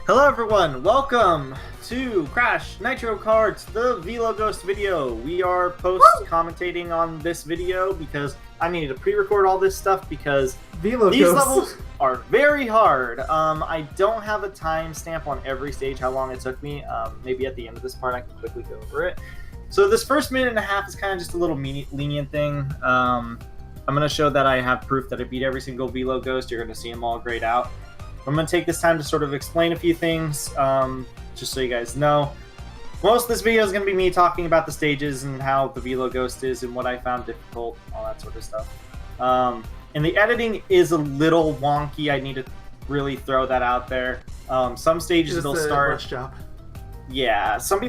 Hello everyone, welcome to Crash Nitro Kart, the Velo Ghost video. We are post-commentating on this video because I needed to pre-record all this stuff because these levels are very hard. I don't have a timestamp on every stage, how long it took me. Maybe at the end of this part I can quickly go over it. So this first minute and a half is kind of just a little lenient thing. I'm going to show that I have proof that I beat every single Velo Ghost. You're going to see them all grayed out. I'm going to take this time to sort of explain a few things, just so you guys know. Most of this video is going to be me talking about the stages and how the Velo Ghost is and what I found difficult, all that sort of stuff. And the editing is a little wonky. I need to really throw that out there. Some stages it'll start... Yeah, some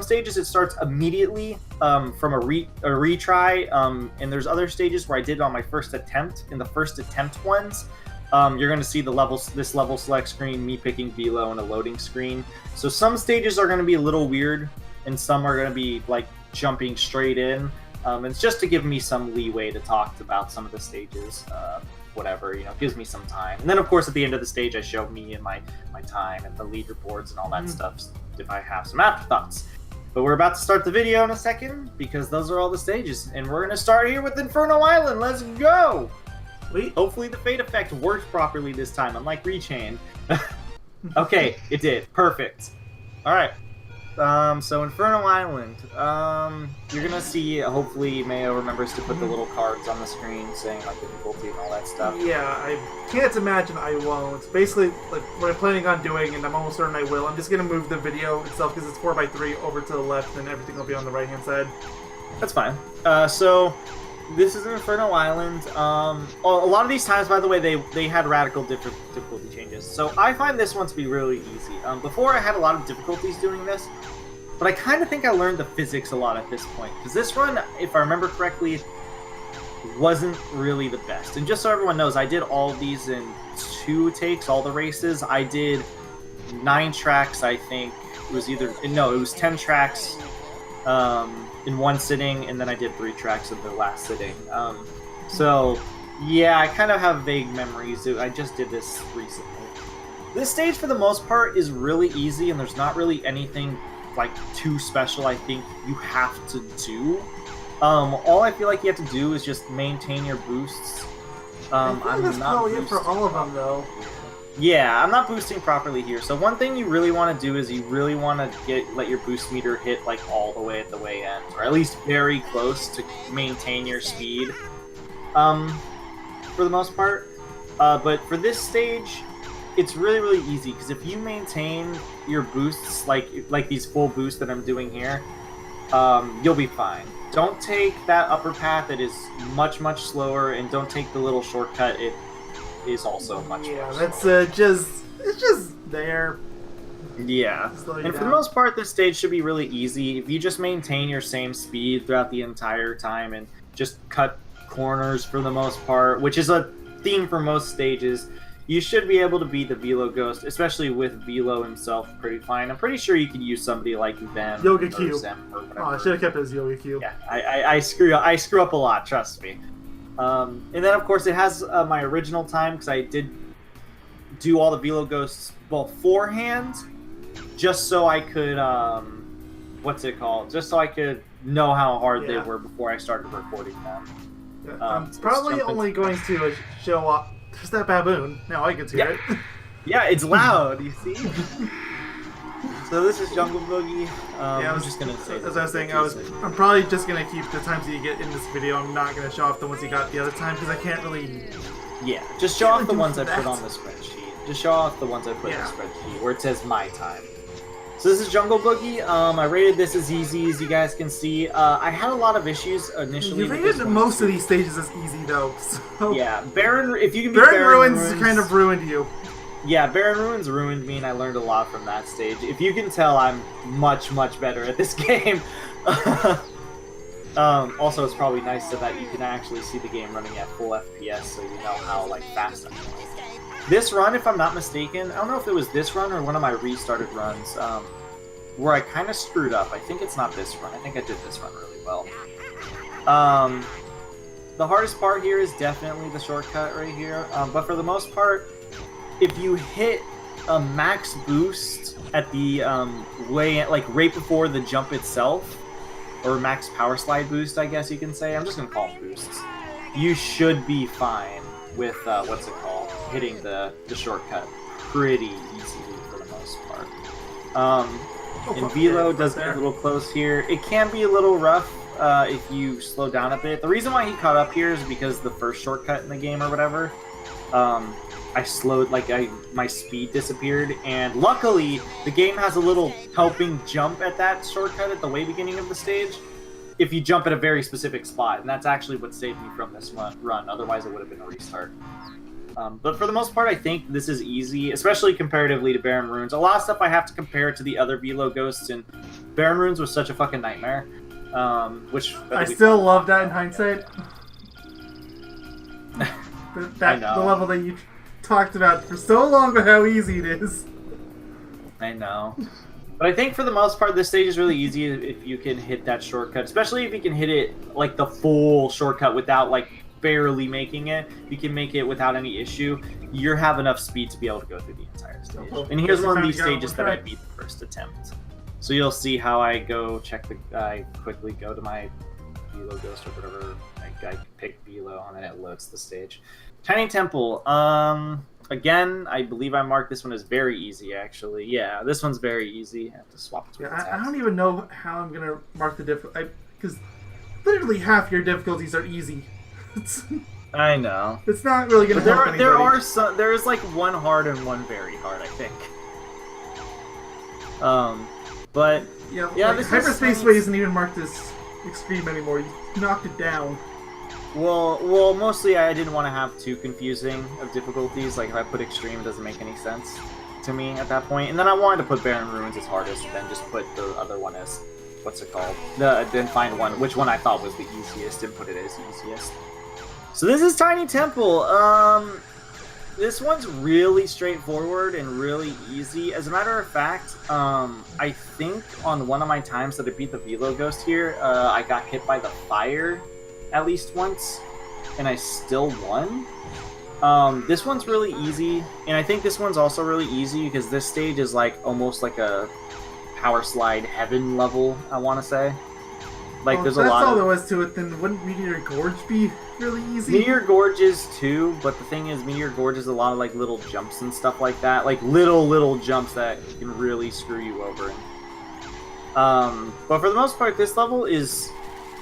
stages it starts immediately from a retry, and there's other stages where I did it on my first attempt. In the first attempt ones, you're going to see this level select screen, me picking Velo, and a loading screen. So some stages are going to be a little weird, and some are going to be like jumping straight in. It's just to give me some leeway to talk about some of the stages, whatever, gives me some time. And then of course at the end of the stage I show me and my time and the leaderboards and all that stuff if I have some afterthoughts. But we're about to start the video in a second because those are all the stages, and we're going to start here with Inferno Island. Let's go! Hopefully the fade effect worked properly this time, unlike Rechain. Okay, it did. Perfect. Alright. So Inferno Island. You're gonna see, hopefully Mayo remembers to put the little cards on the screen saying like difficulty and all that stuff. Yeah, I can't imagine I won't. Basically, like what I'm planning on doing, and I'm almost certain I will, I'm just gonna move the video itself, because it's 4x3, over to the left, and everything will be on the right-hand side. That's fine. So... this is Inferno Island. A lot of these times, by the way, they had radical difficulty changes. So I find this one to be really easy. Before I had a lot of difficulties doing this, but I kind of think I learned the physics a lot at this point. Because this run, if I remember correctly, wasn't really the best. And just so everyone knows, I did all of these in 2 takes, all the races. I did 9 tracks, I think. It was 10 tracks. In one sitting, and then I did 3 tracks in the last sitting. So, yeah, I kind of have vague memories. I just did this recently. This stage, for the most part, is really easy, and there's not really anything, like, too special I think you have to do. All I feel like you have to do is just maintain your boosts. I think that's probably it for all of them, though. Yeah, I'm not boosting properly here. So one thing you really want to do is you really want to let your boost meter hit like all the way at the way end, or at least very close to maintain your speed. For the most part. But for this stage, it's really easy because if you maintain your boosts like these full boosts that I'm doing here, you'll be fine. Don't take that upper path; it is much slower, and don't take the little shortcut. It is also much more that's it's just there. Yeah, and for the most part this stage should be really easy if you just maintain your same speed throughout the entire time and just cut corners for the most part, which is a theme for most stages. You should be able to beat the Velo Ghost, especially with Velo himself pretty fine. I'm pretty sure you could use somebody like them Yogi or Q. Zem or whatever. Oh, I should have kept it as Yogi Q. Yeah, I screw up a lot, trust me. And then, of course, it has my original time, because I did do all the Velo Ghosts beforehand, just so I could, just so I could know how hard they were before I started recording them. Yeah, I'm probably only going to show off... There's that baboon. Now I can see it. Yeah, it's loud, you see? So this is Jungle Boogie. I'm just gonna say. As I was saying, I'm probably just gonna keep the times that you get in this video. I'm not gonna show off the ones you got the other time because I can't really. Yeah, just show off the ones I put on the spreadsheet. Just show off the ones I put in the spreadsheet where it says my time. So this is Jungle Boogie. I rated this as easy, as you guys can see. I had a lot of issues initially. You rated most of these stages as easy though. So. Yeah, if you can be Baron Ruins kind of ruined you. Yeah, Baron Ruins ruined me, and I learned a lot from that stage. If you can tell, I'm much better at this game. Also, it's probably nice so that you can actually see the game running at full FPS, so you know how fast I'm going. This run, if I'm not mistaken, I don't know if it was this run or one of my restarted runs, where I kind of screwed up. I think it's not this run. I think I did this run really well. The hardest part here is definitely the shortcut right here, but for the most part, if you hit a max boost at the way, like right before the jump itself, or max power slide boost, I guess you can say. I'm just gonna call them boosts. You should be fine with what's it called, hitting the shortcut pretty easily for the most part. And Velo does get a little close here. It can be a little rough if you slow down a bit. The reason why he caught up here is because the first shortcut in the game or whatever, I slowed, my speed disappeared, and luckily the game has a little helping jump at that shortcut at the way beginning of the stage if you jump at a very specific spot, and that's actually what saved me from this run. Otherwise it would have been a restart. But for the most part, I think this is easy, especially comparatively to Barren Ruins. A lot of stuff I have to compare to the other Velo ghosts, and Barren Ruins was such a fucking nightmare. Which I still love that in hindsight. The level that you talked about for so long about how easy it is. I know. But I think for the most part, this stage is really easy if you can hit that shortcut, especially if you can hit it like the full shortcut without like barely making it. If you can make it without any issue, you have enough speed to be able to go through the entire stage. And here's one of these stages that I beat the first attempt. So you'll see how I go I quickly go to my Velo Ghost or whatever. I pick Velo and then it loads the stage. Tiny Temple. Again, I believe I marked this one as very easy, actually. Yeah, this one's very easy. I have to swap between tabs. I don't even know how I'm going to mark the difficulty. Because literally half your difficulties are easy. I know. It's not really going to help anybody. There is like one hard and one very hard, I think. But yeah, this Hyperspace way isn't even marked as extreme anymore. You knocked it down. Well, mostly I didn't want to have too confusing of difficulties. Like if I put extreme, it doesn't make any sense to me at that point. And then I wanted to put Barren Ruins as hardest, then just put the other one as what's it called? Then find which one I thought was the easiest and put it as easiest. So this is Tiny Temple. This one's really straightforward and really easy. As a matter of fact, I think on one of my times that I beat the Velo Ghost here, I got hit by the fire at least once, and I still won. This one's really easy, and I think this one's also really easy because this stage is like almost like a power slide heaven level, I want to say. Like there's a lot. That's all there was to it. Then wouldn't Meteor Gorge be really easy? Meteor Gorge is too, but the thing is, Meteor Gorge is a lot of like little jumps and stuff like that, like little jumps that can really screw you over. But for the most part, this level is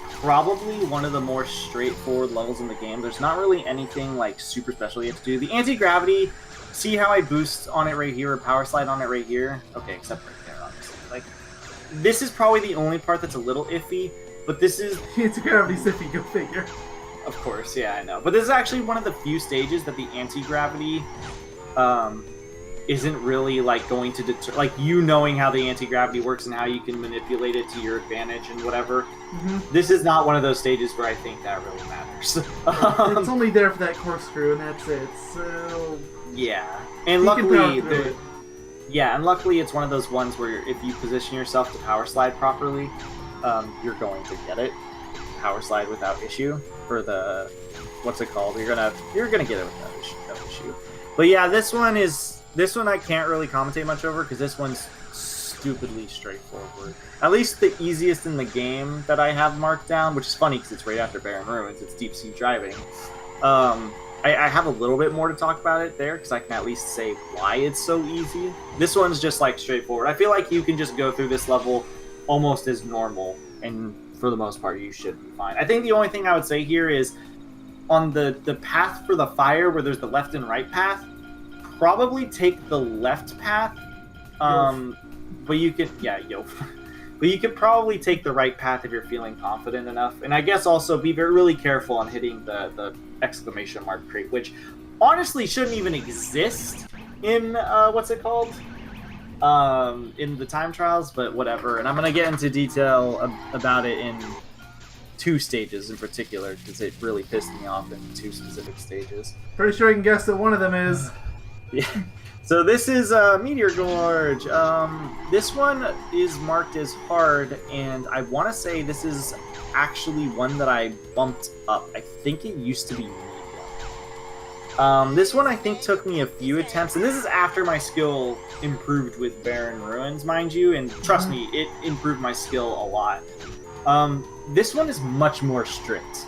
probably one of the more straightforward levels in the game. There's not really anything like super special you have to do. The anti-gravity, see how I boost on it right here or power slide on it right here? Okay, except right there, obviously. Like, this is probably the only part that's a little iffy, but this is... Anti-gravity's iffy, go figure. Of course, yeah, I know. But this is actually one of the few stages that the anti-gravity isn't really like going to deter, like you knowing how the anti-gravity works and how you can manipulate it to your advantage and whatever. This is not one of those stages where I think that really matters. It's only there for that corkscrew and that's it. So yeah, and luckily, and luckily it's one of those ones where if you position yourself to power slide properly, you're going to get it. Power slide without issue for the what's it called? You're gonna get it without issue. But yeah, this one I can't really commentate much over because this one's stupidly straightforward. At least the easiest in the game that I have marked down, which is funny because it's right after Barren Ruins. It's deep sea driving. I have a little bit more to talk about it there because I can at least say why it's so easy. This one's just like straightforward. I feel like you can just go through this level almost as normal, and for the most part you should be fine. I think the only thing I would say here is on the path for the fire where there's the left and right path, probably take the left path, but you could, but you could probably take the right path if you're feeling confident enough. And I guess also be really careful on hitting the exclamation mark crate, which honestly shouldn't even exist in what's it called? In the time trials, but whatever. And I'm gonna get into detail about it in 2 stages in particular because it really pissed me off in 2 specific stages. Pretty sure I can guess that one of them is. Yeah. So this is Meteor George. This one is marked as hard, and I want to say this is actually one that I bumped up. I think it used to be medium. This one I think took me a few attempts, and this is after my skill improved with Barren Ruins, mind you, and trust me, it improved my skill a lot. This one is much more strict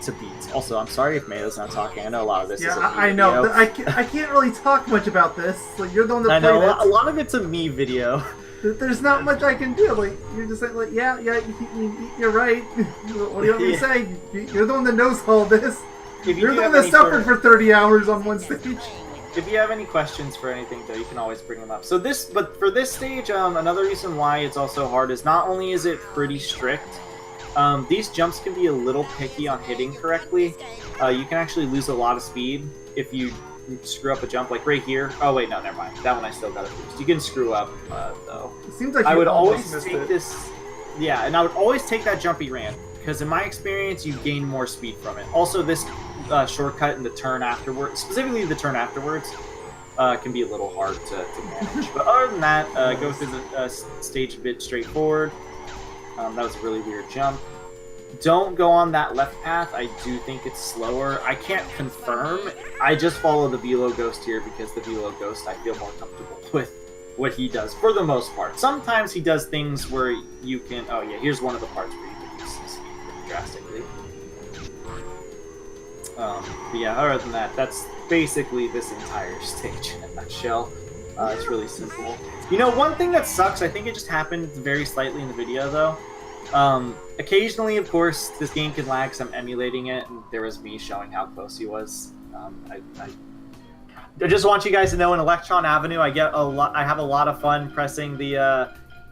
to beat. Also, I'm sorry if Melo's not talking. I know a lot of this is a me I know. video. I can't really talk much about this. Like, you're the one that I know, played it. a lot of it's a me video. There's not much I can do. Like, you're just like, yeah, you're right. What do you want me to say? You're the one that knows all this. You're the one that suffered for 30 hours on one stage. If you have any questions for anything, though, you can always bring them up. So but for this stage, another reason why it's also hard is not only is it pretty strict, these jumps can be a little picky on hitting correctly. You can actually lose a lot of speed if you screw up a jump, like right here. Oh wait, no, never mind. That one I still got a boost. You can screw up, though. It seems like I would always take take this. Yeah, and I would always take that jumpy ramp because in my experience, you gain more speed from it. Also, this shortcut and the turn afterwards, specifically the turn afterwards, can be a little hard to manage. But other than that, go through the stage a bit straightforward. That was a really weird jump. Don't go on that left path. I do think it's slower. I can't confirm. I just follow the Velo Ghost here because the Velo Ghost I feel more comfortable with what he does for the most part. Sometimes he does things where you can... Oh yeah, here's one of the parts where you can use speed pretty drastically. But yeah, other than that, that's basically this entire stage in a nutshell. It's really simple. You know, one thing that sucks, I think it just happened very slightly in the video though. Occasionally, of course, this game can lag because I'm emulating it, and there was me showing how close he was. I just want you guys to know in Electron Avenue, I have a lot of fun pressing the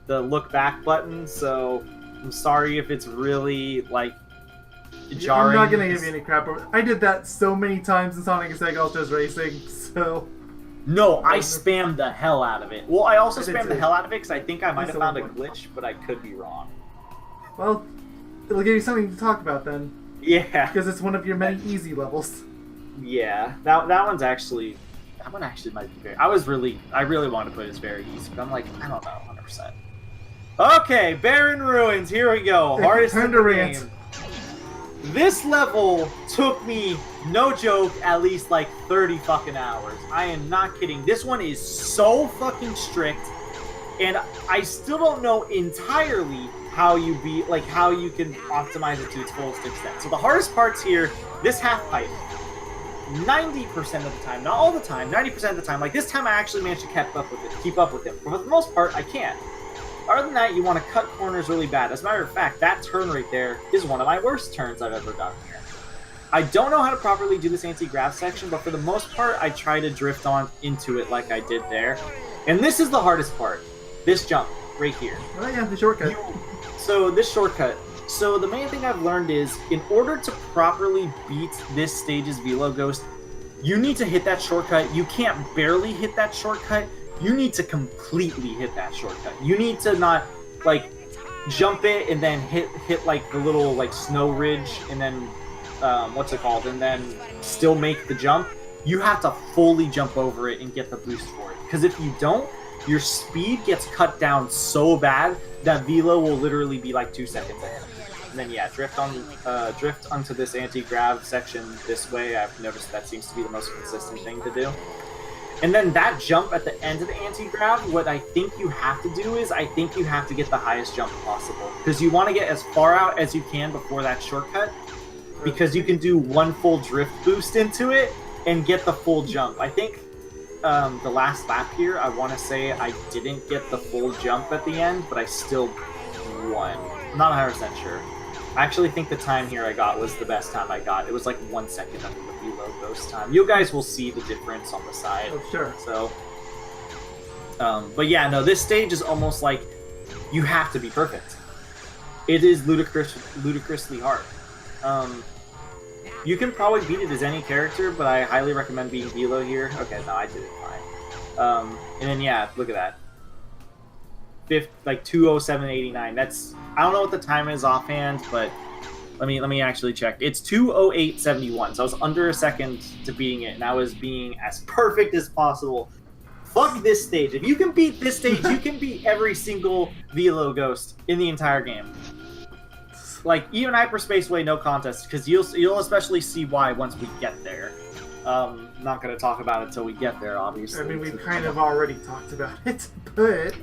look back button. So I'm sorry if it's really like jarring. I'm not gonna give you any crap. I did that so many times in Sonic and Sega Ultra's Racing, so. No, I spammed the hell out of it. Well, I also spammed the hell out of it because I think I might have found a glitch, but I could be wrong. Well, it'll give you something to talk about then. Yeah. Because it's one of your many easy levels. Yeah, that one's actually... That one actually might be very... I really wanted to put it as very easy, but I'm like, I don't know, 100%. Okay, Barren Ruins, here we go. Hardest in the game. This level took me, no joke, at least like 30 fucking hours. I am not kidding. This one is so fucking strict, and I still don't know entirely how you can optimize it to its fullest extent. So the hardest parts here, this half pipe, 90% of the time, not all the time, 90% of the time, like this time I actually managed to keep up with him. But for the most part, I can't. Other than that, you want to cut corners really bad. As a matter of fact, that turn right there is one of my worst turns I've ever done here. I don't know how to properly do this anti-grav section, but for the most part, I try to drift on into it like I did there. And this is the hardest part. This jump, right here. Oh yeah, the shortcut. So this shortcut. So the main thing I've learned is, in order to properly beat this stage's Velo Ghost, you need to hit that shortcut. You can't barely hit that shortcut. You need to completely hit that shortcut. You need to not, like, jump it and then hit like, the little, like, snow ridge and then, what's it called? And then still make the jump. You have to fully jump over it and get the boost for it. Because if you don't, your speed gets cut down so bad that Velo will literally be like 2 seconds ahead. And then yeah, drift onto this anti-grav section this way. I've noticed that seems to be the most consistent thing to do. And then that jump at the end of the anti-grav, what I think you have to do is, I think you have to get the highest jump possible. Because you want to get as far out as you can before that shortcut. Because you can do one full drift boost into it and get the full jump. I think the last lap here, I want to say I didn't get the full jump at the end, but I still won. I'm not 100% sure. I actually think the time here I got was the best time I got. It was like 1 second under the Velo Ghost time. You guys will see the difference on the side. Oh, sure. So, but yeah, no, this stage is almost like you have to be perfect. It is ludicrously hard. You can probably beat it as any character, but I highly recommend being Velo here. Okay, no, I did it fine. And then yeah, look at that. Like 2:07.89. That's, I don't know what the time is offhand, but let me actually check. It's 2:08.71. So I was under a second to beating it, and I was being as perfect as possible. Fuck this stage. If you can beat this stage, you can beat every single Velo Ghost in the entire game. Like even Hyperspace way, no contest, because you'll especially see why once we get there. Not going to talk about it until we get there, obviously. I mean, we've kind of already talked about it, but...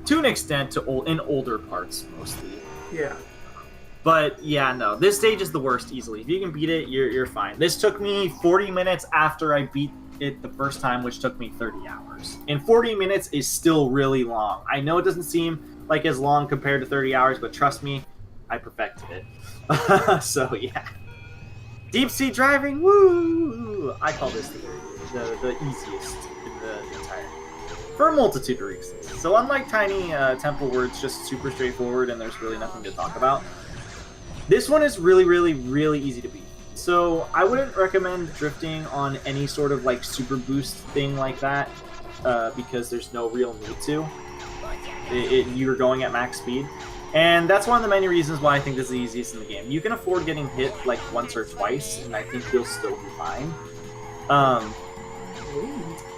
To an extent, in older parts, mostly. Yeah. But, yeah, no. This stage is the worst, easily. If you can beat it, you're fine. This took me 40 minutes after I beat it the first time, which took me 30 hours. And 40 minutes is still really long. I know it doesn't seem like as long compared to 30 hours, but trust me, I perfected it. So, yeah. Deep sea driving, woo! I call this the easiest in the entire... For a multitude of reasons. So unlike Tiny Temple, where it's just super straightforward and there's really nothing to talk about, this one is really, really, really easy to beat. So I wouldn't recommend drifting on any sort of like super boost thing like that, because there's no real need to. You're going at max speed. And that's one of the many reasons why I think this is the easiest in the game. You can afford getting hit like once or twice, and I think you'll still be fine.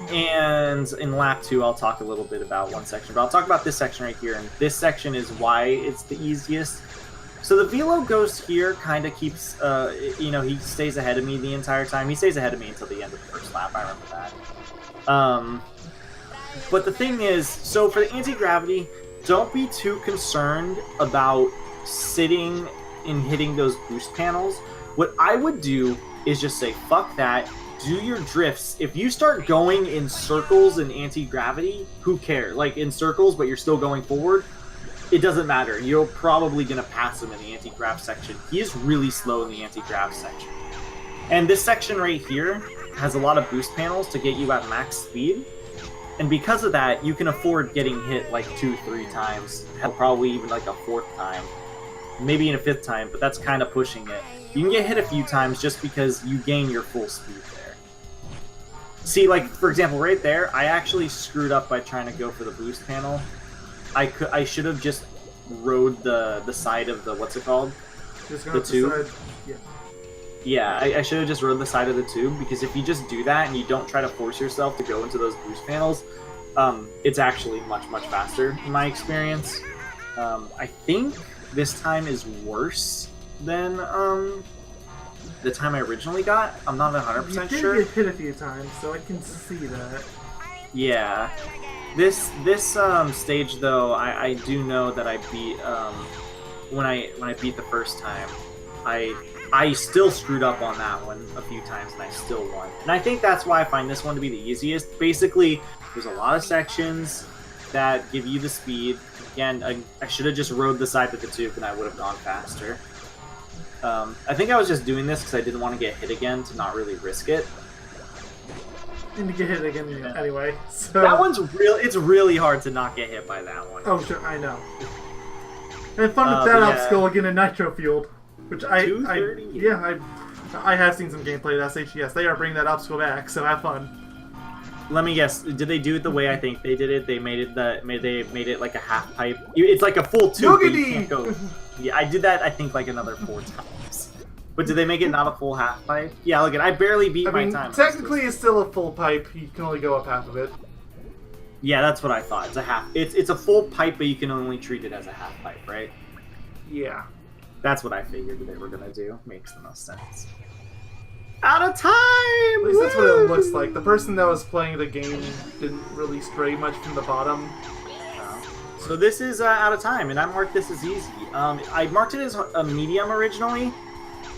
And in lap 2, I'll talk a little bit about one section, but I'll talk about this section right here, and this section is why it's the easiest. So the Velo Ghost here kind of keeps, you know, he stays ahead of me the entire time. He stays ahead of me until the end of the first lap, I remember that. But the thing is, so for the anti-gravity, don't be too concerned about sitting and hitting those boost panels. What I would do is just say, fuck that, do your drifts. If you start going in circles in anti-gravity, who cares? Like, in circles, but you're still going forward, it doesn't matter. You're probably going to pass him in the anti-grav section. He is really slow in the anti-grav section. And this section right here has a lot of boost panels to get you at max speed. And because of that, you can afford getting hit like 2-3 times, probably even like a 4th time, maybe in a 5th time, but that's kind of pushing it. You can get hit a few times just because you gain your full speed there. See, like, for example, right there, I actually screwed up by trying to go for the boost panel. I should have just rode the side of the, what's it called? The tube. Yeah, I should have just rode the side of the tube, because if you just do that and you don't try to force yourself to go into those boost panels, it's actually much, much faster in my experience. I think this time is worse than the time I originally got. I'm not 100% sure. You did get hit a few times, so I can see that. Yeah. This stage, though, I do know that I beat, when I beat the first time, I still screwed up on that one a few times, and I still won. And I think that's why I find this one to be the easiest. Basically, there's a lot of sections that give you the speed. Again, I should have just rode the side of the tube, and I would have gone faster. I think I was just doing this because I didn't want to get hit again to not really risk it. And to get hit again anyway. So... That one's real. It's really hard to not get hit by that one. Oh, sure, I know. I had fun with that obstacle again in Nitro Fueled. Which I have seen some gameplay of SHES. They are bringing that obstacle back, so have fun. Let me guess. Did they do it the way I think they did it? They made it like a half pipe. It's like a full tube. Yogaidr! Yeah, I did that. I think like another 4 times. But did they make it not a full half pipe? Yeah, look at I barely beat my time. Technically, it's still a full pipe. You can only go up half of it. Yeah, that's what I thought. It's a half. It's a full pipe, but you can only treat it as a half pipe, right? Yeah. That's what I figured they were gonna do. Makes the most sense. Out of time! At least that's what it looks like. The person that was playing the game didn't really stray much from the bottom. So this is out of time, and I marked this as easy. I marked it as a medium originally,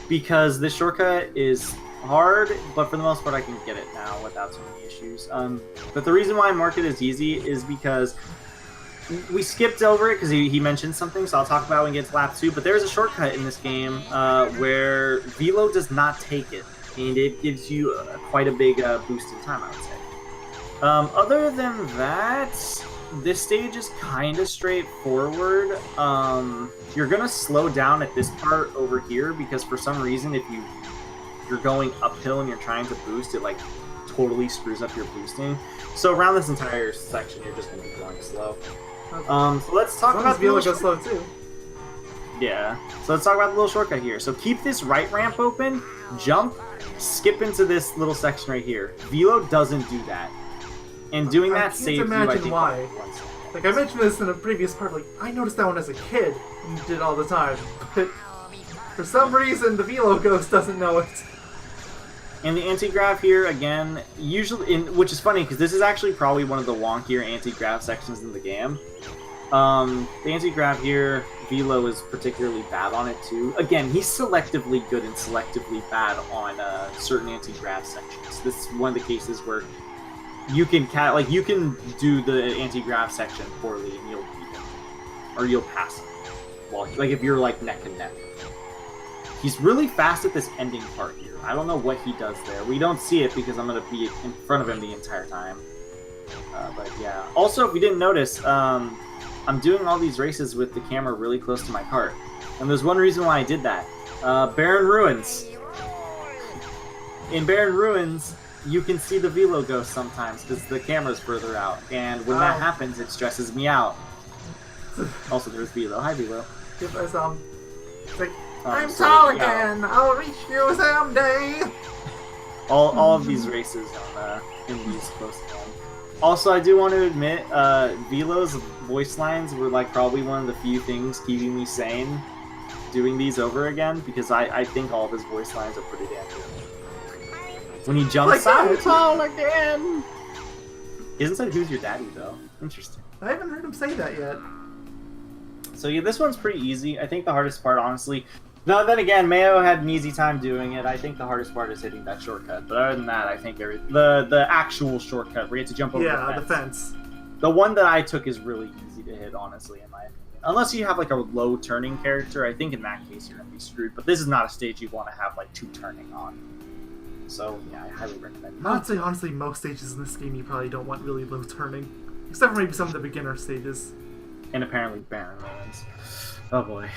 because this shortcut is hard, but for the most part I can get it now without too many issues. But the reason why I marked it as easy is because we skipped over it because he mentioned something, so I'll talk about it when we get to lap 2. But there's a shortcut in this game where Velo does not take it, and it gives you quite a big boost in time, I would say. Other than that, this stage is kind of straightforward. You're gonna slow down at this part over here because for some reason, if you're going uphill and you're trying to boost, it like totally screws up your boosting. So around this entire section, you're just gonna be going slow. So let's talk about Velo goes slow too. Yeah. So let's talk about the little shortcut here. So keep this right ramp open, jump, skip into this little section right here. Velo doesn't do that, and doing that saves you. I think why. Like I mentioned this in a previous part. Like I noticed that one as a kid and did it all the time, but for some reason the Velo Ghost doesn't know it. And the anti-grav here, again, usually, which is funny because this is actually probably one of the wonkier anti-grav sections in the game. The anti-grav here, Velo is particularly bad on it too. Again, he's selectively good and selectively bad on certain anti-grav sections. This is one of the cases where you can you can do the anti-grav section poorly and you'll beat him, or you'll pass him. Well, like if you're like neck and neck. He's really fast at this ending part here. I don't know what he does there. We don't see it because I'm going to be in front of him the entire time. But yeah. Also, if you didn't notice, I'm doing all these races with the camera really close to my cart. And there's one reason why I did that. Barren Ruins. In Barren Ruins, you can see the Velo ghost sometimes because the camera's further out. And when that happens, it stresses me out. Also, there's Velo. Hi, Velo. It's like, I'm tall again. I'll reach you someday. All of these races in these close to home. Also, I do want to admit, Velo's voice lines were like probably one of the few things keeping me sane doing these over again, because I think all of his voice lines are pretty damn good. When he jumps out, I'm tall again. He hasn't said who's your daddy though. Interesting. I haven't heard him say that yet. So yeah, this one's pretty easy. I think the hardest part, honestly. No, then again, Mayo had an easy time doing it. I think the hardest part is hitting that shortcut. But other than that, I think the actual shortcut where you have to jump over the fence. The one that I took is really easy to hit, honestly, in my opinion. Unless you have like a low turning character, I think in that case you're gonna be screwed. But this is not a stage you want to have like 2 turning on. So yeah, I highly recommend it. I'd say honestly, most stages in this game you probably don't want really low turning, except for maybe some of the beginner stages. And apparently Barren Ruins. Oh boy.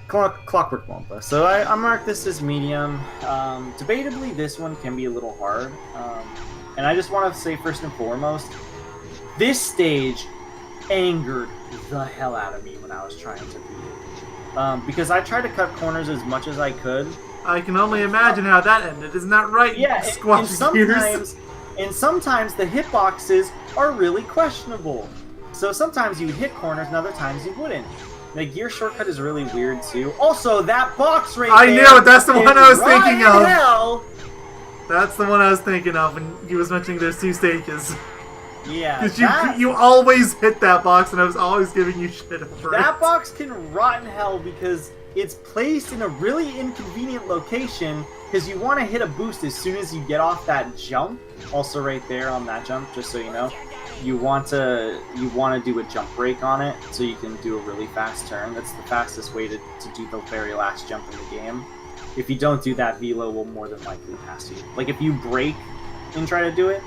Clockworkampa. So I marked this as medium. Debatably, this one can be a little hard. And I just want to say first and foremost, this stage angered the hell out of me when I was trying to beat it. Because I tried to cut corners as much as I could. I can only imagine how that ended. Isn't that right? Yeah, and sometimes the hitboxes are really questionable. So sometimes you would hit corners and other times you wouldn't. The gear shortcut is really weird too. Also, that box right there. I knew it. That's the one I was thinking of. That's the one I was thinking of when you was mentioning there's 2 stages. Yeah. Because you always hit that box, and I was always giving you shit over it. That box can rot in hell because it's placed in a really inconvenient location. Because you want to hit a boost as soon as you get off that jump. Also, right there on that jump, just so you know. You want to do a jump break on it so you can do a really fast turn. That's the fastest way to do the very last jump in the game. If you don't do that, Velo will more than likely pass you. Like if you break and try to do it,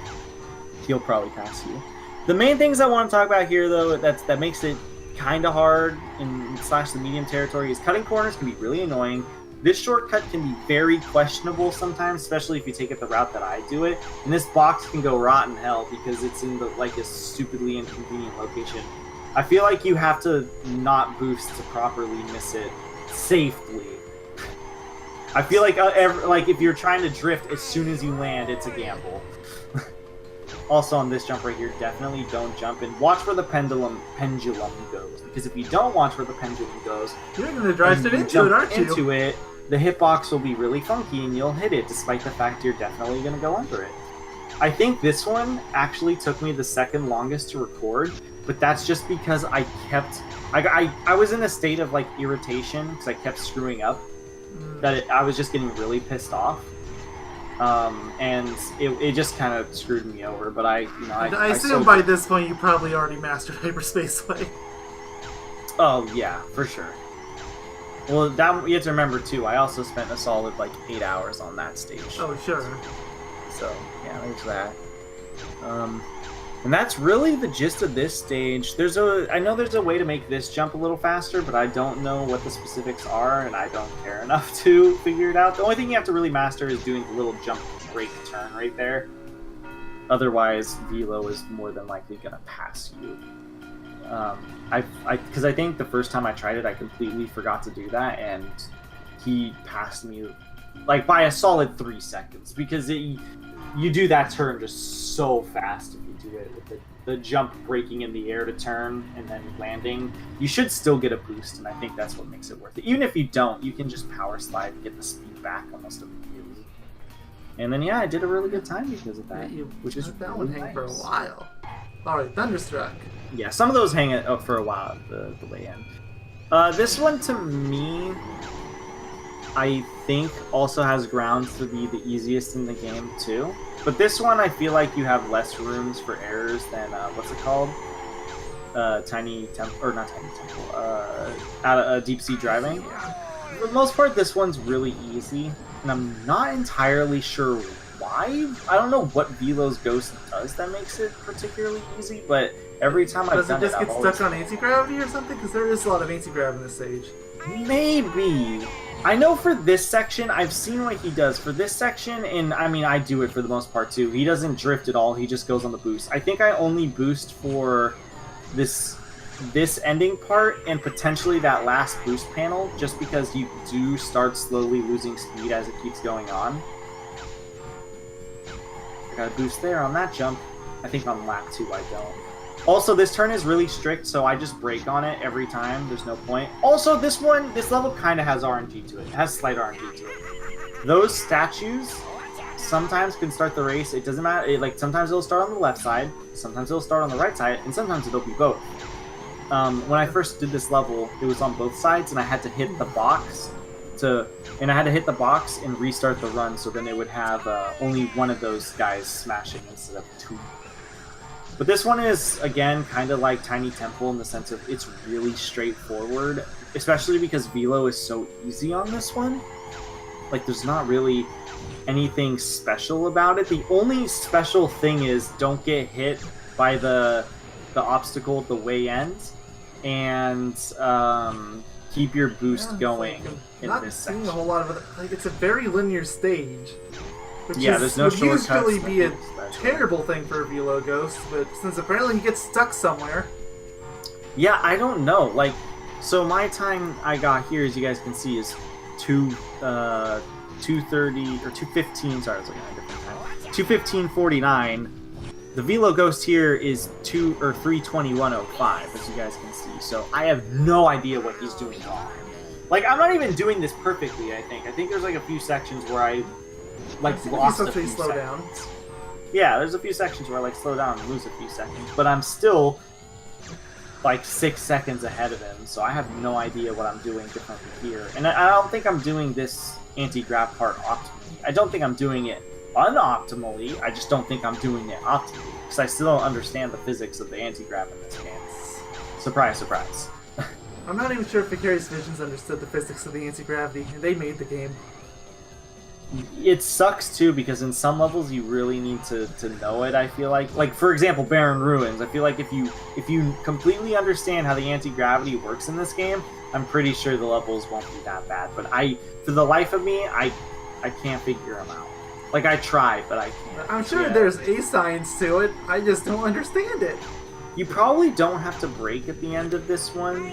he'll probably pass you. The main things I want to talk about here, though, that makes it kind of hard in / the medium territory is cutting corners can be really annoying. This shortcut can be very questionable sometimes, especially if you take it the route that I do it. And this box can go rotten hell because it's in a stupidly inconvenient location. I feel like you have to not boost to properly miss it safely. I feel like if you're trying to drift as soon as you land, it's a gamble. Also on this jump right here, definitely don't jump and watch where the pendulum goes. Because if you don't watch where the pendulum goes, you're going to drive it into it, aren't you? The hitbox will be really funky and you'll hit it despite the fact you're definitely going to go under it. I think this one actually took me the second longest to record, but that's just because I was in a state of like irritation because I kept screwing up. I was just getting really pissed off. And it just kind of screwed me over, but I assume by this point you probably already mastered Hyperspace way. Oh yeah, for sure. Well, that you have to remember too. I also spent a solid 8 hours on that stage. Oh sure. So yeah, there's that. And that's really the gist of this stage. I know there's a way to make this jump a little faster, but I don't know what the specifics are, and I don't care enough to figure it out. The only thing you have to really master is doing the little jump break turn right there. Otherwise, Velo is more than likely gonna pass you. Because I think the first time I tried it, I completely forgot to do that, and he passed me by a solid 3 seconds because you do that turn just so fast if you do it with the jump breaking in the air to turn and then landing. You should still get a boost, and I think that's what makes it worth it. Even if you don't, you can just power slide and get the speed back almost immediately. And then, yeah, I did a really good time because of that, which is that one hang for a while. All right, Thunderstruck. Yeah, some of those hang up for a while the way in. This one, to me, I think also has grounds to be the easiest in the game, too. But this one, I feel like you have less rooms for errors than, what's it called? Tiny Temple, or not Tiny Temple, Deep Sea Driving. For the most part, this one's really easy, and I'm not entirely sure why. I don't know what Velo's Ghost does that makes it particularly easy, but every time I've done it, does it just get stuck on anti-gravity or something? Because there is a lot of anti-grav in this stage. Maybe. I know for this section, I've seen what he does for this section, and I mean, I do it for the most part too. He doesn't drift at all, he just goes on the boost. I think I only boost for this ending part and potentially that last boost panel, just because you do start slowly losing speed as it keeps going on. I got a boost there on that jump. I think on lap 2 I don't. Also, this turn is really strict, so I just brake on it every time. There's no point. Also, this level kind of has RNG to it. It has slight RNG to it. Those statues sometimes can start the race. It doesn't matter. Like, sometimes it'll start on the left side, sometimes it'll start on the right side, and sometimes it'll be both. When I first did this level, it was on both sides, and I had to hit the box and restart the run, so then it would have only one of those guys smashing instead of 2. But this one is, again, kind of like Tiny Temple in the sense of it's really straightforward, especially because Velo is so easy on this one. Like, there's not really anything special about it. The only special thing is don't get hit by the obstacle at the way end, and keep your boost going in this section. Not seeing a whole lot of it. Like, it's a very linear stage. Which there's no shortcuts. Would usually be a terrible thing for a Velo Ghost, but since apparently he gets stuck somewhere. Yeah, I don't know. Like, so my time I got here, as you guys can see, is 2:30 or 2:15. Sorry, I was looking at a different time. 2:15:49. The Velo Ghost here is 3:21:05, as you guys can see. So I have no idea what he's doing wrong. Like, I'm not even doing this perfectly. I think there's like a few sections where I lost a few seconds. Down. Yeah, there's a few sections where I slow down and lose a few seconds, but I'm still like 6 seconds ahead of him, so I have no idea what I'm doing differently here. And I don't think I'm doing this anti-grav part optimally. I don't think I'm doing it unoptimally, I just don't think I'm doing it optimally, because I still don't understand the physics of the anti-grav in this game. Surprise, surprise. I'm not even sure if Vicarious Visions understood the physics of the anti-gravity, and they made the game. It sucks too, because in some levels you really need to know it, I feel like. Like, for example, Barren Ruins. I feel like if you completely understand how the anti-gravity works in this game, I'm pretty sure the levels won't be that bad. But for the life of me, I can't figure them out. Like, I try, but I can't. I'm sure there's a science to it, I just don't understand it. You probably don't have to brake at the end of this one,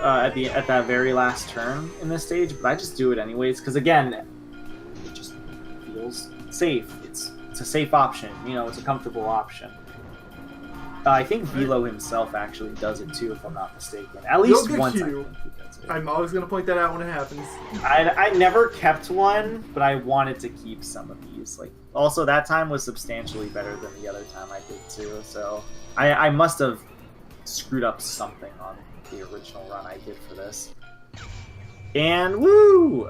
at that very last turn in this stage, but I just do it anyways, because again, safe. It's a safe option. You know, it's a comfortable option. I think Velo himself actually does it too, if I'm not mistaken. At least once. I think he does it. I'm always going to point that out when it happens. I never kept one, but I wanted to keep some of these. Like, also, that time was substantially better than the other time I did too. So I must have screwed up something on the original run I did for this. And woo!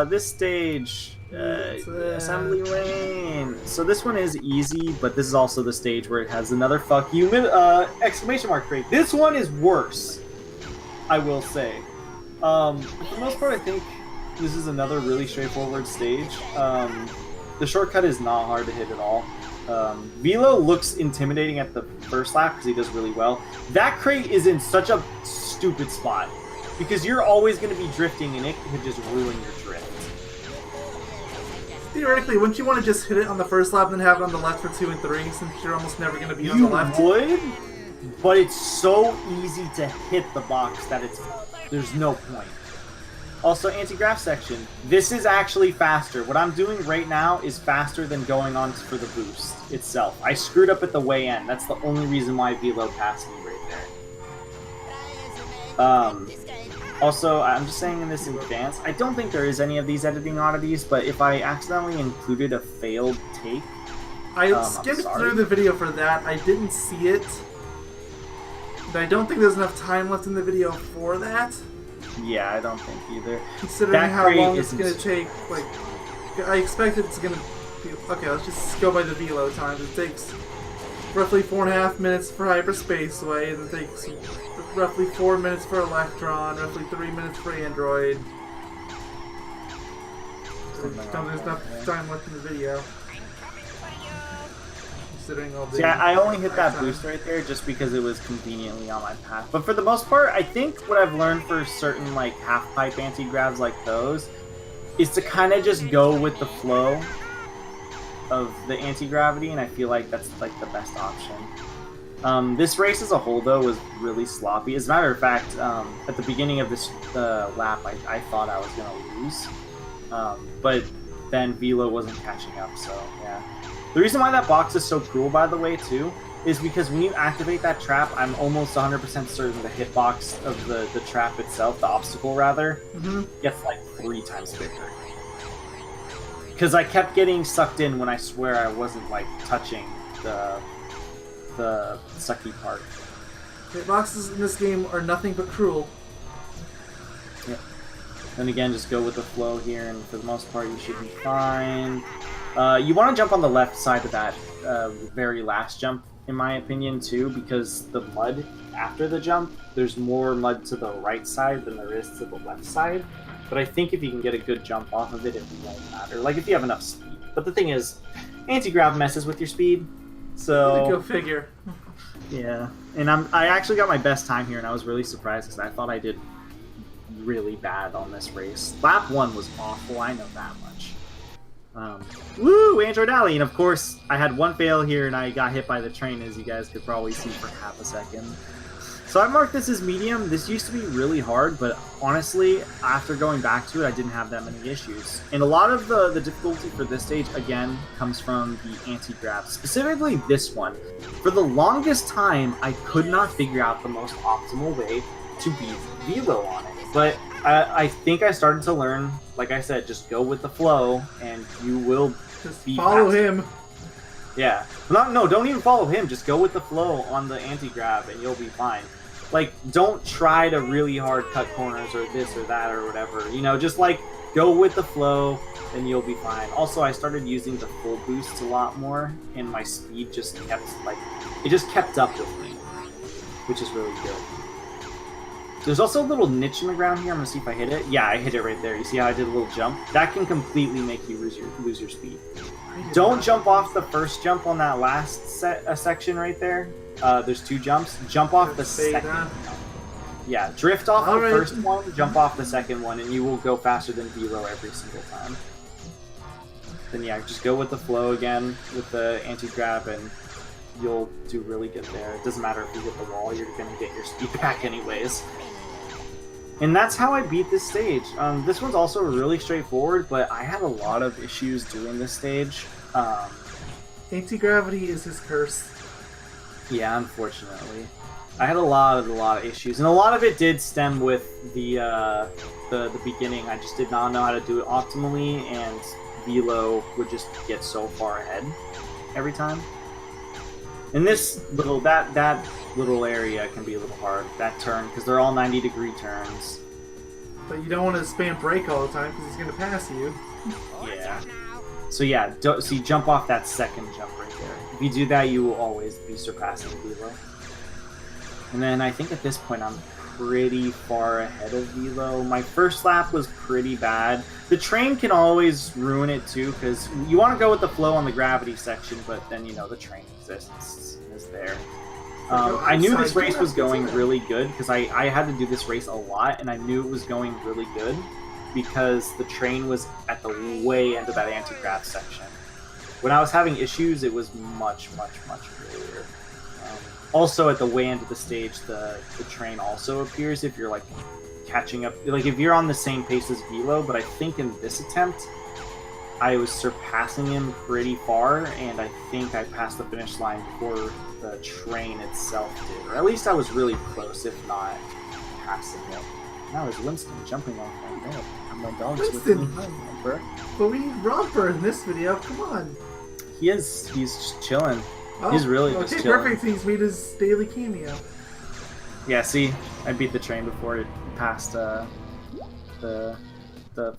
This stage. Assembly Lane. So this one is easy, but this is also the stage where it has another "fuck you" exclamation mark crate. This one is worse, I will say. For the most part, I think this is another really straightforward stage. The shortcut is not hard to hit at all. Velo looks intimidating at the first lap because he does really well. That crate is in such a stupid spot because you're always going to be drifting, and it could just ruin your drift. Theoretically, wouldn't you want to just hit it on the first lap and then have it on the left for 2 and 3, since you're almost never going to be on the left? You would, but it's so easy to hit the box that there's no point. Also, anti-grav section. This is actually faster. What I'm doing right now is faster than going on for the boost itself. I screwed up at the way end. That's the only reason why Velo passed me right there. Also, I'm just saying in this in advance, I don't think there is any of these editing oddities, but if I accidentally included a failed take... I skimmed through the video for that. I didn't see it. But I don't think there's enough time left in the video for that. Yeah, I don't think either. Considering how long it's going to take, like, I expect it's going to be... Okay, let's just go by the Velo time. It takes roughly 4.5 minutes for Hyperspace away, and it takes roughly 4 minutes for Electron, roughly 3 minutes for Android. So there's enough time left in the video. Considering all the... Yeah, I only hit that boost right there just because it was conveniently on my path. But for the most part, I think what I've learned for certain like half-pipe anti-grabs like those is to kind of just go with the flow of the anti-gravity, and I feel like that's like the best option. This race as a whole, though, was really sloppy. As a matter of fact, at the beginning of this lap, I thought I was going to lose. But then Velo wasn't catching up, so yeah. The reason why that box is so cruel, by the way, too, is because when you activate that trap, I'm almost 100% certain the hitbox of the trap itself, the obstacle rather, gets like 3 times bigger. Because I kept getting sucked in when I swear I wasn't like touching the sucky part. Hitboxes in this game are nothing but cruel. Yep. Then again, just go with the flow here, and for the most part, you should be fine. You want to jump on the left side of that very last jump, in my opinion, too, because the mud after the jump, there's more mud to the right side than there is to the left side. But I think if you can get a good jump off of it, it won't matter. Like, if you have enough speed. But the thing is, anti-grav messes with your speed, so... Go figure. Yeah. And I actually got my best time here, and I was really surprised, because I thought I did really bad on this race. Lap 1 was awful, I know that much. Woo! Android Dali! And of course, I had one fail here, and I got hit by the train, as you guys could probably see for half a second. So I marked this as medium. This used to be really hard, but honestly, after going back to it, I didn't have that many issues. And a lot of the difficulty for this stage, again, comes from the anti-grab. Specifically this one. For the longest time, I could not figure out the most optimal way to beat Velo on it. But I think I started to learn, like I said, just go with the flow, and you will just follow him. Yeah. No, don't even follow him. Just go with the flow on the anti-grab, and you'll be fine. Like, don't try to really hard cut corners or this or that or whatever. You know, just, like, go with the flow, and you'll be fine. Also, I started using the full boosts a lot more, and my speed just kept, like, it just kept up with me, which is really good. There's also a little niche in the ground here. I'm going to see if I hit it. Yeah, I hit it right there. You see how I did a little jump? That can completely make you lose your speed. Don't jump off the first jump on that last section right there. There's 2 jumps. Jump off the second one. Yeah, drift off the first one, jump off the second one, and you will go faster than Velo every single time. Then yeah, just go with the flow again with the anti-grab, and you'll do really good there. It doesn't matter if you hit the wall, you're going to get your speed back anyways. And that's how I beat this stage. This one's also really straightforward, but I had a lot of issues doing this stage. Anti-gravity is his curse. Yeah, unfortunately. I had a lot of issues, and a lot of it did stem with the beginning. I just did not know how to do it optimally, and Velo would just get so far ahead every time. And this little that little area can be a little hard, that turn, because they're all 90-degree turns. But you don't want to spam brake all the time because he's going to pass you. Yeah. So yeah, jump off that second jump right there. If you do that, you will always be surpassing Velo. And then I think at this point I'm pretty far ahead of Velo. My first lap was pretty bad. The train can always ruin it too, because you want to go with the flow on the gravity section, but then, you know, the train exists is there. I knew this race was going really good because I had to do this race a lot, and I knew it was going really good because the train was at the way end of that anti-grav section. When I was having issues, it was much earlier. Also, at the way end of the stage, the train also appears if you're like catching up. Like, if you're on the same pace as Velo, but I think in this attempt, I was surpassing him pretty far, and I think I passed the finish line before the train itself did. Or at least I was really close, if not passing it. Now is Winston jumping off my bed. And my dog's Winston! with me. Romper. But we need Romper in this video, come on! He's just chilling. Oh, He's really just chilling. Perfect, he's made his daily cameo. Yeah, see? I beat the train before it passed the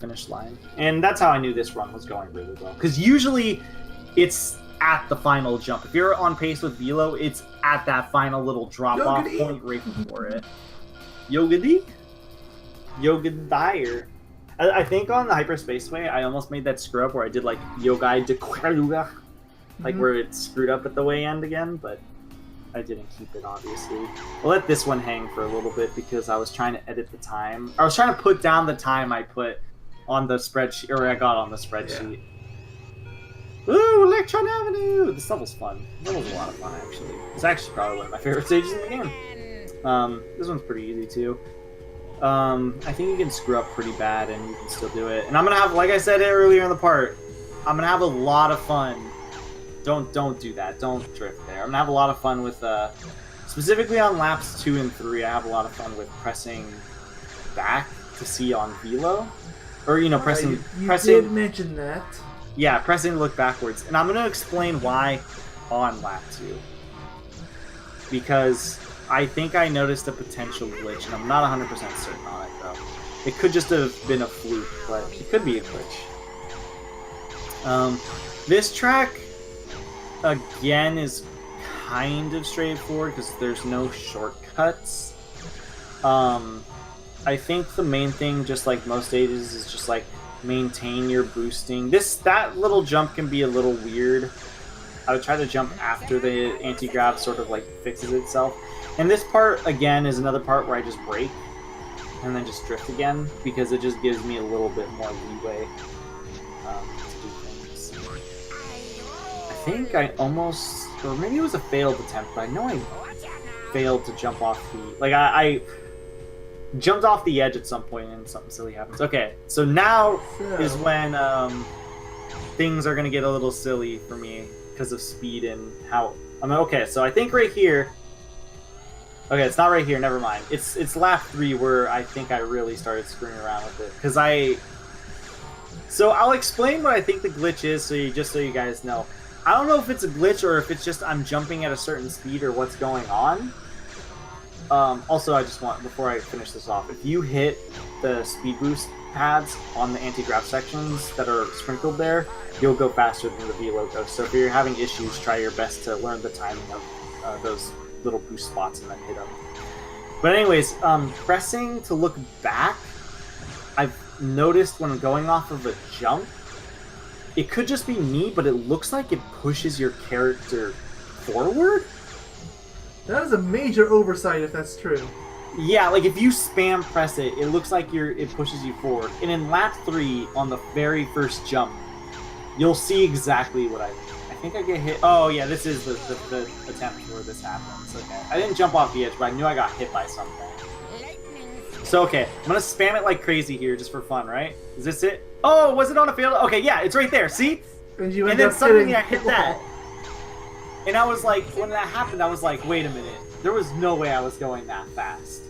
finish line. And that's how I knew this run was going really well. Because usually it's at the final jump. If you're on pace with Velo, it's at that final little drop-off point right before it. Yogaidr? Yogaidr. I think on the Hyperspace way, I almost made that screw up where I did like Yogaidr, like where it screwed up at the way end again, but I didn't keep it, obviously. I'll let this one hang for a little bit because I was trying to edit the time. I was trying to put down the time I put on the spreadsheet, or I got on the spreadsheet. Yeah. Ooh, Electron Avenue! This level's fun. This level's a lot of fun, actually. It's actually probably one of my favorite stages in the game. This one's pretty easy, too. I think you can screw up pretty bad and you can still do it. And I'm gonna have, like I said earlier in the part, I'm gonna have a lot of fun. Don't do that. Don't drift there. I'm gonna have a lot of fun with, specifically on laps 2 and 3, I have a lot of fun with pressing back to see on Velo. Or, you know, pressing... You pressing, did mention that. Yeah, pressing to look backwards. And I'm gonna explain why on lap 2. Because I think I noticed a potential glitch, and I'm not 100% certain on it, though. It could just have been a fluke, but it could be a glitch. This track, again, is kind of straightforward, because there's no shortcuts. I think the main thing, just like most stages, is just, like, maintain your boosting. That little jump can be a little weird. I would try to jump after the anti-grav sort of, like, fixes itself. And this part, again, is another part where I just brake and then just drift again, because it just gives me a little bit more leeway to do things. I think I almost, or maybe it was a failed attempt, but I know I failed to jump off the, like, I jumped off the edge at some point and something silly happens. Okay, so now is when things are going to get a little silly for me because of speed and how, okay, so I think right here, okay, it's not right here, never mind. It's lap 3 where I think I really started screwing around with it. Because so I'll explain what I think the glitch is, just so you guys know. I don't know if it's a glitch or if it's just I'm jumping at a certain speed or what's going on. Also, I just want, before I finish this off, if you hit the speed boost pads on the anti-grav sections that are sprinkled there, you'll go faster than the Velo goes. So if you're having issues, try your best to learn the timing of those little boost spots and then hit them. But anyways, pressing to look back, I've noticed when going off of a jump, it could just be me, but it looks like it pushes your character forward. That is a major oversight if that's true. Yeah, like if you spam press it, it looks like it pushes you forward. And in lap 3, on the very first jump, you'll see exactly what I think I get hit. Oh yeah, this is the attempt where this happens. Okay, I didn't jump off the edge, but I knew I got hit by something. So okay, I'm gonna spam it like crazy here just for fun, right? Is this it? Oh, was it on a fail? Okay, yeah, it's right there. See? And then suddenly I hit that, and I was like, when that happened, I was like, wait a minute, there was no way I was going that fast.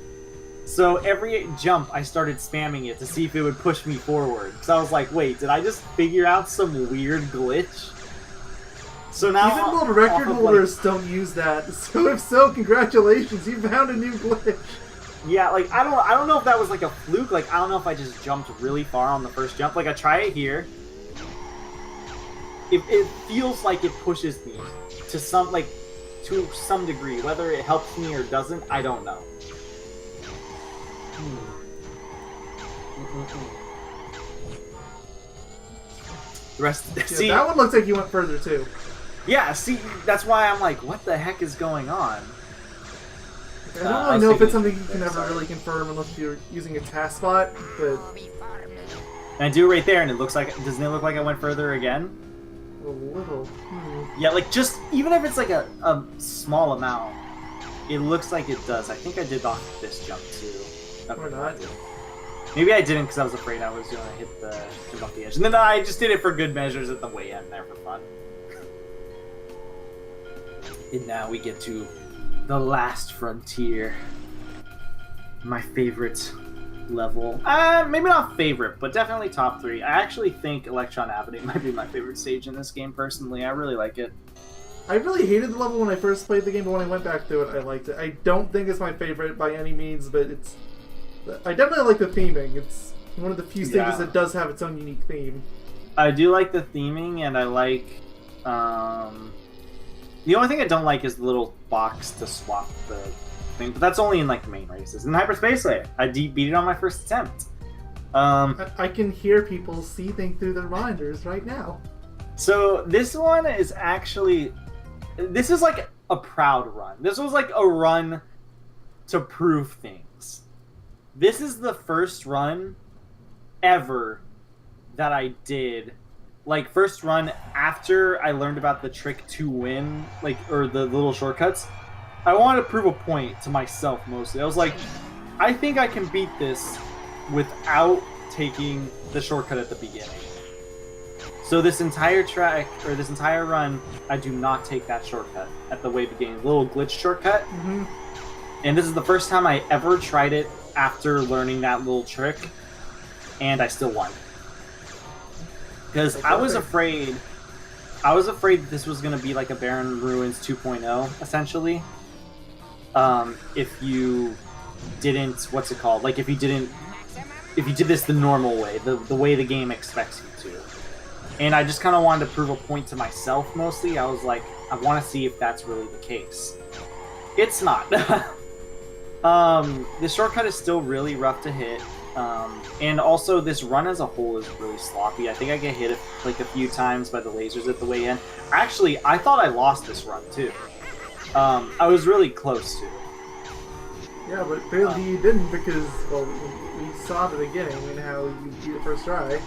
So every jump, I started spamming it to see if it would push me forward. So I was like, wait, did I just figure out some weird glitch? So now, even world record holders don't use that. So if so, congratulations, you found a new glitch. Yeah, like I don't know if that was like a fluke. Like I don't know if I just jumped really far on the first jump. Like I try it here. It feels like it pushes me to some degree. Whether it helps me or doesn't, I don't know. The rest. Yeah, see, that one looks like you went further too. Yeah, see, that's why I'm like, what the heck is going on? I don't really know if it's something you can ever really confirm unless you're using a task spot, but... And I do it right there, and it looks like, doesn't it look like I went further again? A little. Yeah, like just, even if it's like a small amount, it looks like it does. I think I did off this jump too. Okay. Or not. Maybe I didn't because I was afraid I was going to hit off the edge. And then I just did it for good measures at the way end there for fun. And now we get to the last frontier. My favorite level. Maybe not favorite, but definitely top 3. I actually think Electron Avenue might be my favorite stage in this game, personally. I really like it. I really hated the level when I first played the game, but when I went back through it, I liked it. I don't think it's my favorite by any means, but I definitely like the theming. It's one of the few stages that does have its own unique theme. I do like the theming, and I like... the only thing I don't like is the little box to swap the thing, but that's only in like the main races. In Hyperspace, I beat it on my first attempt. I can hear people seething through their monitors right now. So this one is actually... This is like a proud run. This was like a run to prove things. This is the first run ever that I did. Like, first run after I learned about the trick to win, like, or the little shortcuts. I wanted to prove a point to myself mostly. I was like, I think I can beat this without taking the shortcut at the beginning. So this entire track, or this entire run, I do not take that shortcut at the way beginning. Little glitch shortcut. Mm-hmm. And this is the first time I ever tried it after learning that little trick. And I still won. Because I was afraid that this was going to be like a Barren Ruins 2.0, essentially. If you didn't, what's it called? Like if you did this the normal way, the way the game expects you to. And I just kind of wanted to prove a point to myself, mostly. I was like, I want to see if that's really the case. It's not. The shortcut is still really rough to hit. And also, this run as a whole is really sloppy. I think I get hit like a few times by the lasers at the way in. Actually, I thought I lost this run, too. I was really close to. Yeah, but apparently you didn't because, well, we saw the beginning and how you beat the first try.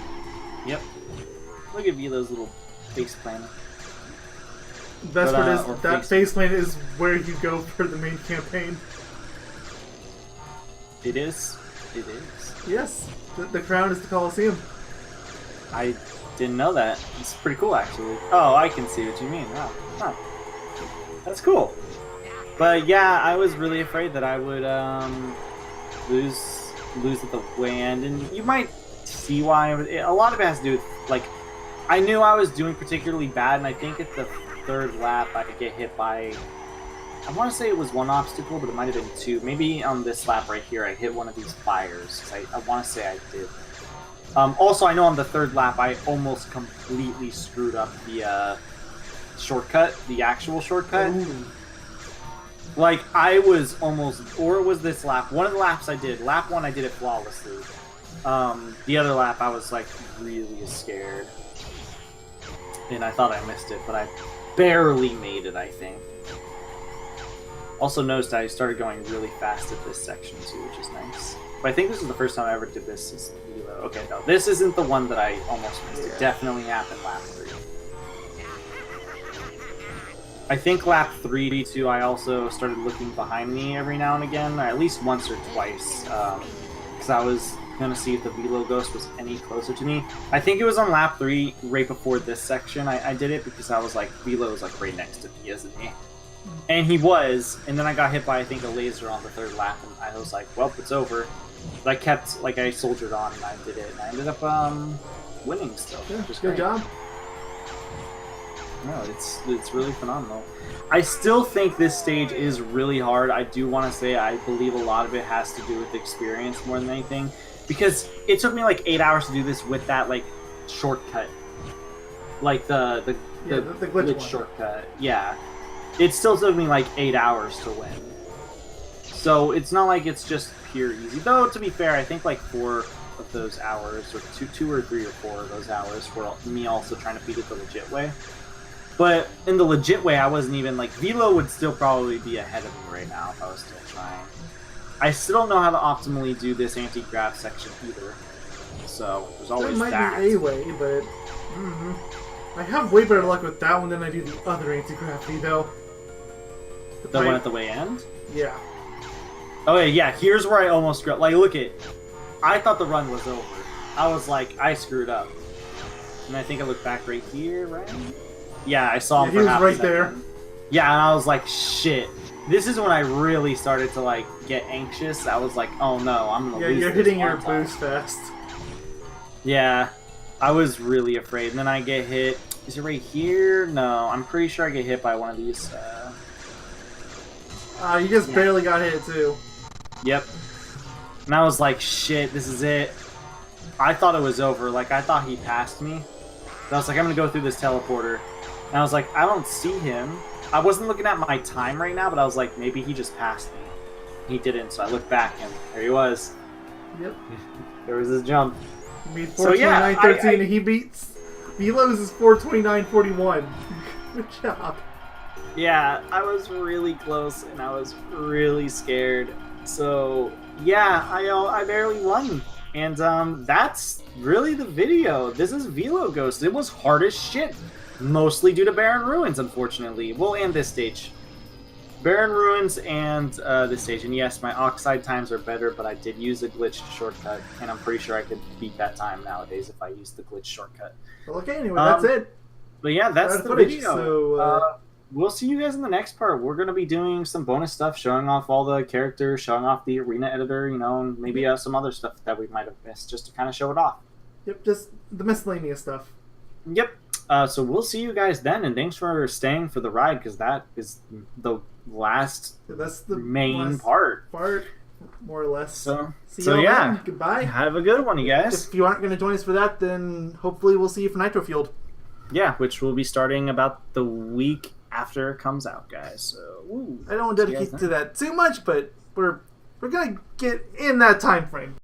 Yep. Look at Velo's little face plant. The best part is that face plant is where you go for the main campaign. It is. It is. Yes. The crown is the Colosseum. I didn't know that. It's pretty cool, actually. Oh, I can see what you mean. Wow. Huh. That's cool. But yeah, I was really afraid that I would lose at the way end, and you might see why. A lot of it has to do with, like, I knew I was doing particularly bad, and I think at the third lap I could get hit by, I want to say it was one obstacle, but it might have been 2. Maybe on this lap right here I hit one of these fires. I want to say I did. Also, I know on the third lap I almost completely screwed up the shortcut, the actual shortcut. Ooh. Like, I was almost, or it was this lap. One of the laps I did. Lap 1 I did it flawlessly. The other lap I was, like, really scared. And I thought I missed it, but I barely made it, I think. Also noticed I started going really fast at this section, too, which is nice. But I think this is the first time I ever did this as Velo. Okay, no, this isn't the one that I almost missed. It definitely happened lap 3. I think lap 3, too, I also started looking behind me every now and again, or at least once or twice, because I was going to see if the Velo Ghost was any closer to me. I think it was on lap 3, right before this section, I did it, because I was like, Velo was like right next to me, isn't he? And he was, and then I got hit by, I think, a laser on the third lap, and I was like, well, it's over. But I kept, like, I soldiered on, and I did it, and I ended up, winning still. Yeah, just good job. No, it's really phenomenal. I still think this stage is really hard. I do want to say I believe a lot of it has to do with experience more than anything. Because it took me like 8 hours to do this with that like shortcut. Like the glitch shortcut. Yeah. It still took me like 8 hours to win. So it's not like it's just pure easy. Though to be fair, I think like 4 of those hours, or two or 3 or 4 of those hours were me also trying to beat it the legit way. But in the legit way, I wasn't even, like, Velo would still probably be ahead of me right now if I was still trying. I still don't know how to optimally do this anti-grav section either. So, there's always that. That might be a way, but... I have way better luck with that one than I do the other anti-grav though. The one at the way end? Yeah. Okay, yeah, here's where I almost screwed up. Like, look it. I thought the run was over. I was like, I screwed up. And I think I looked back right here, right? Yeah, I saw him for half a second. There. Yeah, and I was like, shit. This is when I really started to, like, get anxious. I was like, oh no, I'm gonna lose this. Yeah, you're hitting your boost fast. Yeah, I was really afraid. And then I get hit. Is it right here? No, I'm pretty sure I get hit by one of these. You just barely got hit, too. Yep. And I was like, shit, this is it. I thought it was over. Like, I thought he passed me. But I was like, I'm going to go through this teleporter. And I was like, I don't see him. I wasn't looking at my time right now, but I was like, maybe he just passed me. He didn't, so I looked back, and there he was. Yep. There was his jump. He beat 429.13, and he beats... Velos is 429.41. Good job. Yeah, I was really close, and I was really scared. So, yeah, I barely won. And that's really the video. This is Velo Ghost. It was hard as shit. Mostly due to Barren Ruins, unfortunately. Well, and this stage. Barren Ruins and this stage. And yes, my Oxide times are better, but I did use a glitched shortcut. And I'm pretty sure I could beat that time nowadays if I used the glitched shortcut. Well, okay, anyway, that's it. But yeah, that's the footage, video. So, we'll see you guys in the next part. We're going to be doing some bonus stuff, showing off all the characters, showing off the arena editor, you know, and maybe some other stuff that we might have missed just to kind of show it off. Yep, just the miscellaneous stuff. Yep. So we'll see you guys then, and thanks for staying for the ride, because that is the last main part, more or less. So yeah, then. Goodbye. Have a good one, you guys. If you aren't going to join us for that, then hopefully we'll see you for Nitro Field. Yeah, which will be starting about the week after it comes out, guys. So, I don't want to dedicate to that too much, but we're gonna get in that time frame.